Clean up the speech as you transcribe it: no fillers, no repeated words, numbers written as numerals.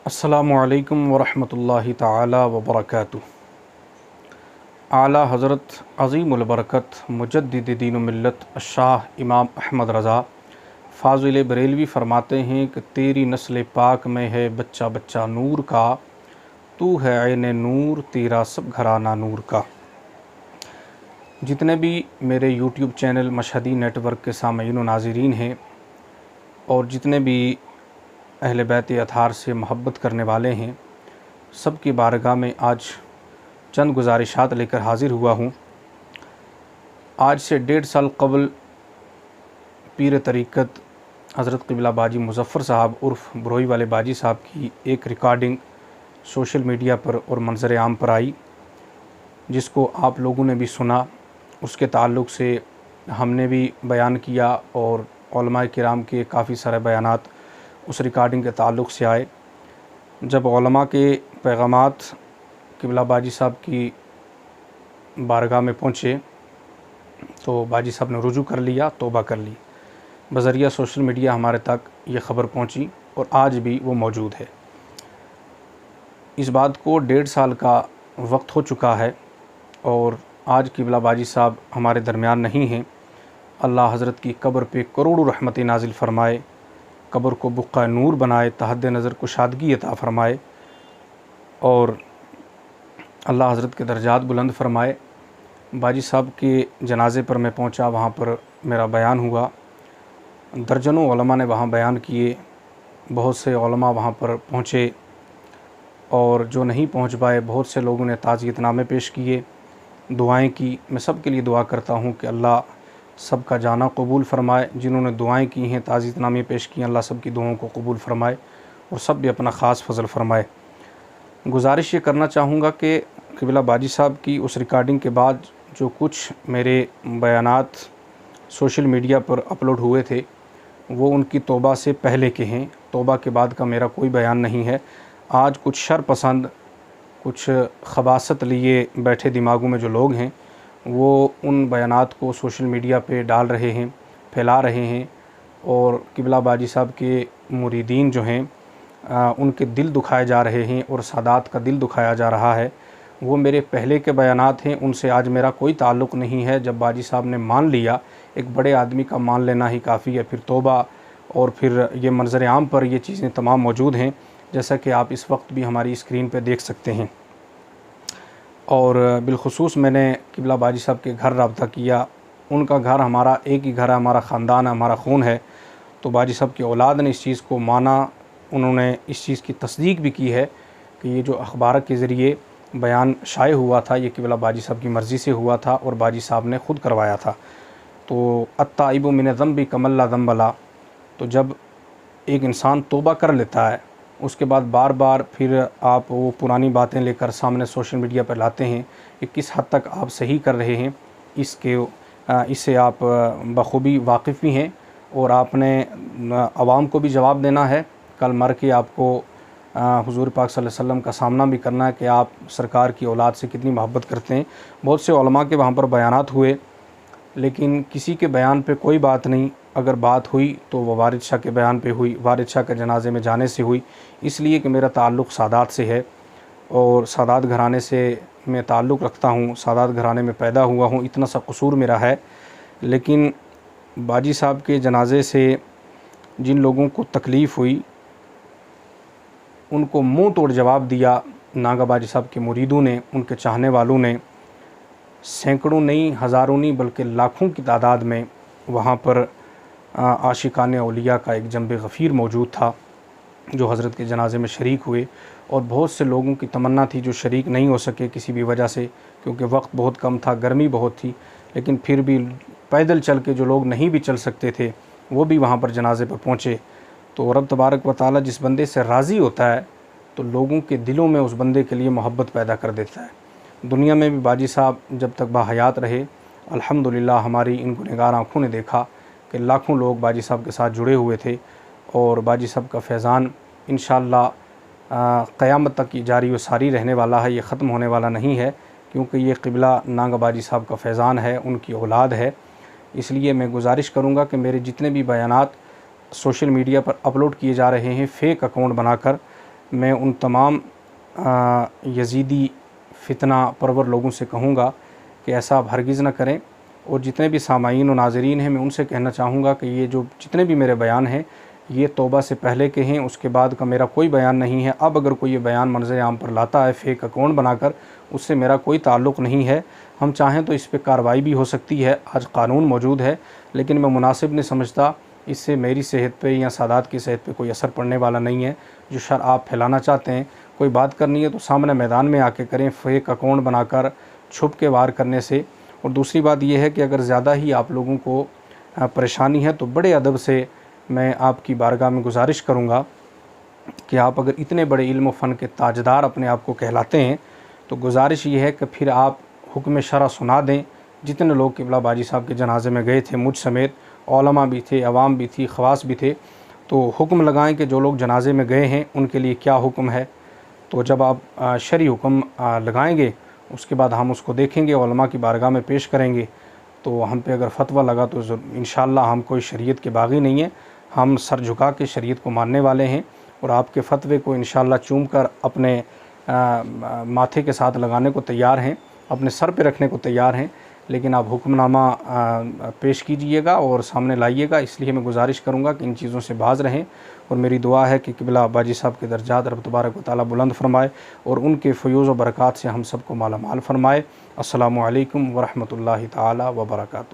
अस्सलामुअलैकुम वरहमतुल्लाहि ताला वबरकातुहू। आला हज़रत अज़ीमुल बरकत मुजद्दिद दीन मिल्लत शाह इमाम अहमद रज़ा फ़ाज़िल बरेलवी फ़रमाते हैं कि तेरी नस्ल पाक में है बच्चा बच्चा नूर का, तू है ऐन नूर तेरा सब घराना नूर का। जितने भी मेरे यूट्यूब चैनल मशहदी नेटवर्क के सामीन व नाज़रीन हैं और जितने भी अहले बैत अतहार से मोहब्बत करने वाले हैं, सब की बारगाह में आज चंद गुजारिशात लेकर हाज़िर हुआ हूँ। आज से 1.5 साल कबल पीर तरीक़त हज़रत क़िबला बाजी मुज़फ़्फ़र साहब उर्फ़ बरोई वाले बाजी साहब की एक रिकॉर्डिंग सोशल मीडिया पर और मंज़र आम पर आई, जिसको आप लोगों ने भी सुना। उसके ताल्लुक़ से हमने भी बयान किया और उलमाए किराम के काफ़ी सारे बयानात उस रिकॉर्डिंग के ताल्लुक़ से आए। जब उलमा के पैगामात क़िबला बाजी साहब की बारगाह में पहुँचे तो बाजी साहब ने रुजू कर लिया, तौबा कर ली। बज़रिया सोशल मीडिया हमारे तक ये ख़बर पहुँची और आज भी वो मौजूद है। इस बात को 1.5 साल का वक्त हो चुका है और आज क़िबला बाजी साहब हमारे दरमियान नहीं हैं। अल्लाह हज़रत की कब्र पे करोड़ों रहमतें नाजिल फ़रमाए, कब्र को बुक़्क़ा नूर बनाए, तहद्दे नज़र कुशादगी अता फ़रमाए और अल्लाह हज़रत के दर्जात बुलंद फ़रमाए। बाजी साहब के जनाज़े पर मैं पहुंचा, वहाँ पर मेरा बयान हुआ। दर्जनों उलमा ने वहाँ बयान किए, बहुत से उलमा वहाँ पर पहुँचे और जो नहीं पहुँच पाए बहुत से लोगों ने ताज़ियतनामे पेश किए, दुआएं की। मैं सब के लिए दुआ करता हूँ कि अल्लाह सब का जाना कबूल फ़रमाए। जिन्होंने दुआएं की हैं, ताज़ियतनामे पेश किए, अल्लाह सब की दुआओं को कबूल फ़रमाए और सब भी अपना ख़ास फ़ज़ल फ़रमाए। गुजारिश ये करना चाहूँगा कि क़िबला बाजी साहब की उस रिकॉर्डिंग के बाद जो कुछ मेरे बयानात सोशल मीडिया पर अपलोड हुए थे वो उनकी तौबा से पहले के हैं, तौबा के बाद का मेरा कोई बयान नहीं है। आज कुछ शर पसंद, कुछ खबासत लिए बैठे दिमागों में जो लोग हैं वो उन बयानात को सोशल मीडिया पे डाल रहे हैं, फैला रहे हैं और क़िबला बाजी साहब के मुरीदीन जो हैं उनके दिल दुखाए जा रहे हैं और सादात का दिल दुखाया जा रहा है। वो मेरे पहले के बयानात हैं, उनसे आज मेरा कोई ताल्लुक़ नहीं है। जब बाजी साहब ने मान लिया, एक बड़े आदमी का मान लेना ही काफ़ी है, फिर तौबा और फिर ये मंज़र आम पर ये चीज़ें तमाम मौजूद हैं, जैसा कि आप इस वक्त भी हमारी स्क्रीन पर देख सकते हैं। और बिलख़ुसूस मैंने क़िबला बाजी साहब के घर रब्ता किया। उनका घर हमारा एक ही घर है, हमारा ख़ानदान है, हमारा खून है। तो बाजी साहब की औलाद ने इस चीज़ को माना, उन्होंने इस चीज़ की तस्दीक भी की है कि ये जो अखबार के ज़रिए बयान शाये हुआ था ये क़िबला बाजी साहब की मर्ज़ी से हुआ था और बाजी साहब ने ख़ुद करवाया था। तो अत्ताइबु मिन ज़ंबि कमल्ला ज़ंबला। तो जब एक इंसान तौबा कर लेता है उसके बाद बार बार फिर आप वो पुरानी बातें लेकर सामने सोशल मीडिया पर लाते हैं कि किस हद तक आप सही कर रहे हैं, इससे आप बखूबी वाकिफ़ भी हैं और आपने आवाम को भी जवाब देना है। कल मर के आपको हुज़ूर पाक सल्लल्लाहु अलैहि वसल्लम का सामना भी करना है कि आप सरकार की औलाद से कितनी मोहब्बत करते हैं। बहुत से उलमा के वहाँ पर बयानात हुए, लेकिन किसी के बयान पे कोई बात नहीं। अगर बात हुई तो वो वारिद शाह के बयान पे हुई, वारिद शाह के जनाजे में जाने से हुई, इसलिए कि मेरा ताल्लुक़ सादात से है और सादात घराने से मैं ताल्लुक़ रखता हूँ, सादात घराने में पैदा हुआ हूँ, इतना सा कसूर मेरा है। लेकिन बाजी साहब के जनाजे से जिन लोगों को तकलीफ़ हुई उनको मुँह तोड़ जवाब दिया नागा बाजी साहब के मुरीदों ने, उनके चाहने वालों ने। सैकड़ों नहीं, हज़ारों नहीं, बल्कि लाखों की तादाद में वहाँ पर आशिकाने औलिया का एक जंब गफ़ीर मौजूद था जो हज़रत के जनाजे में शरीक हुए और बहुत से लोगों की तमन्ना थी जो शरीक नहीं हो सके किसी भी वजह से, क्योंकि वक्त बहुत कम था, गर्मी बहुत थी। लेकिन फिर भी पैदल चल के जो लोग नहीं भी चल सकते थे वो भी वहाँ पर जनाजे पर पहुँचे। तो रब तबारक व तआला जिस बंदे से राज़ी होता है तो लोगों के दिलों में उस बंदे के लिए मोहब्बत पैदा कर देता है। दुनिया में भी बाजी साहब जब तक बाहयात रहे, अल्हम्दुलिल्लाह हमारी इन गुनहगार आँखों ने देखा कि लाखों लोग बाजी साहब के साथ जुड़े हुए थे और बाजी साहब का फैज़ान इंशाअल्लाह क़यामत तक जारी व सारी रहने वाला है, ये ख़त्म होने वाला नहीं है, क्योंकि ये क़िबला नागा बाजी साहब का फैज़ान है, उनकी औलाद है। इसलिए मैं गुजारिश करूँगा कि मेरे जितने भी बयानात सोशल मीडिया पर अपलोड किए जा रहे हैं फ़ेक अकाउंट बनाकर, मैं उन तमाम यज़ीदी फितना परवर लोगों से कहूँगा कि ऐसा आप हरगिज़ ना करें। और जितने भी सामाईन और नाज़रीन हैं, मैं उनसे कहना चाहूँगा कि ये जो जितने भी मेरे बयान हैं ये तौबा से पहले के हैं, उसके बाद का मेरा कोई बयान नहीं है। अब अगर कोई ये बयान मंज़र आम पर लाता है फ़ेक अकाउंट बनाकर, उससे मेरा कोई ताल्लुक़ नहीं है। हम चाहें तो इस पर कार्रवाई भी हो सकती है, आज कानून मौजूद है, लेकिन मैं मुनासिब नहीं समझता। इससे मेरी सेहत पे या सादात की सेहत पे कोई असर पड़ने वाला नहीं है। जो शर आप फैलाना चाहते हैं, कोई बात करनी है तो सामने मैदान में आके करें, फ़ेक अकाउंट बनाकर छुप के वार करने से। और दूसरी बात यह है कि अगर ज़्यादा ही आप लोगों को परेशानी है तो बड़े अदब से मैं आपकी बारगाह में गुजारिश करूँगा कि आप अगर इतने बड़े इल्म फ़न के ताजदार अपने आप को कहलाते हैं तो गुजारिश ये है कि फिर आप हुक्म शरा सुना दें। जितने लोग क़िबला बाजी साहब के जनाजे में गए थे, मुझ समेत उलमा भी थे, अवाम भी थी, ख़वास भी थे, तो हुक्म लगाएं कि जो लोग जनाजे में गए हैं उनके लिए क्या हुक्म है। तो जब आप शरई हुक्म लगाएंगे उसके बाद हम उसको देखेंगे, उलमा की बारगाह में पेश करेंगे। तो हम पे अगर फ़तवा लगा तो इंशाअल्लाह हम कोई शरीयत के बागी नहीं हैं, हम सर झुका के शरीयत को मानने वाले हैं और आपके फ़तवे को इंशाअल्लाह चूम कर अपने माथे के साथ लगाने को तैयार हैं, अपने सर पे रखने को तैयार हैं। लेकिन आप हुक्मनामा पेश कीजिएगा और सामने लाइएगा। इसलिए मैं गुजारिश करूँगा कि इन चीज़ों से बाज रहें। और मेरी दुआ है कि क़िबला बाजी साहब के दर्जात रब तबारक व तआला बुलंद फरमाए और उनके फ़यूज़ व बरक़ात से हम सबको माला माल फरमाए। अस्सलामु अलैकुम व रहमतुल्लाहि तआला व बरकातुहू।